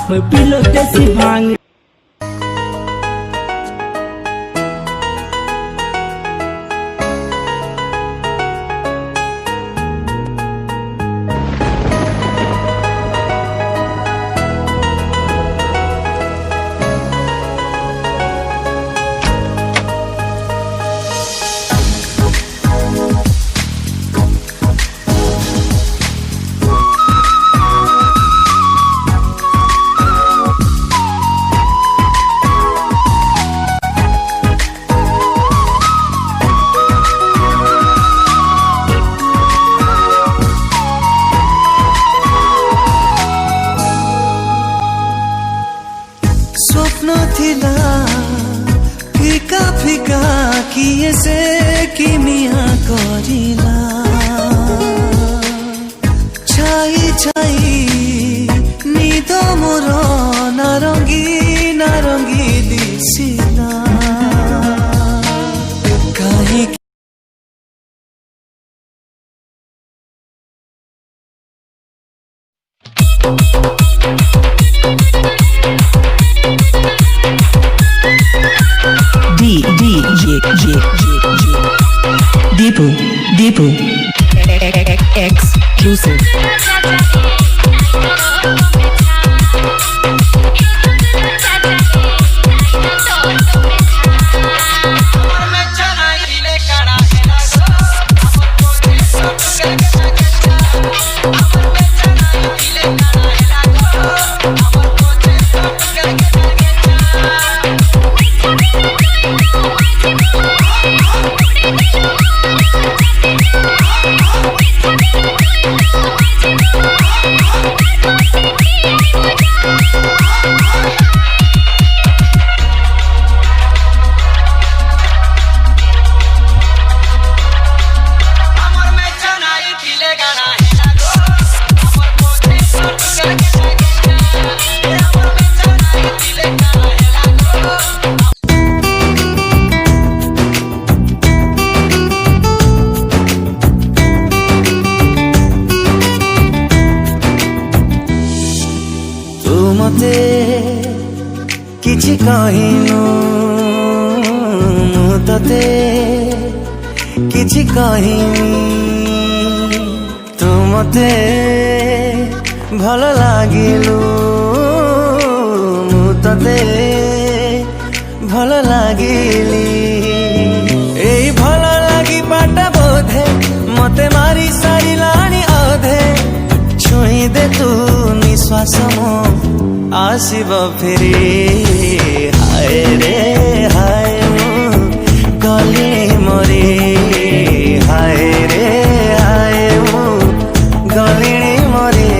मैं P low देसी भांग। स्वप्न थिला फिका फिका किए से किमिया करिला छाई छाई निद मोर नारंगी नारंगी दिसिला कहीं Deepu exclusive. मते किछि कहिनु मु तते किछि कहिनी तू मते भल लागिलु मु तते भल लागिली एई भल लागी बाटा बोधे मते मारी सारिलाणी अधे छुई दे तू निश्वास मो आसिब फेरी हाय रे हाय गले मरे हाय रे हाय गले मरे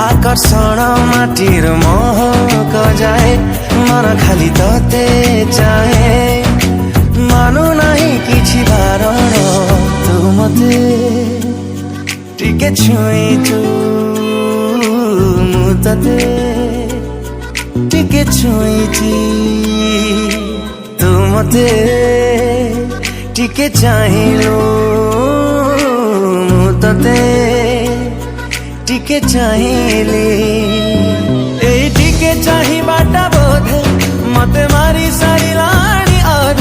आकर्षण माटीर महक जाए मन खाली तते चाहे मानु नहीं किछि बारण तू मते टिके छुईचु मु तते टिके छुईची तू मते टिके चाहिलु मु तते टिके चाहिली ए टिके चाही बाटा बोधे मते मारी सारिला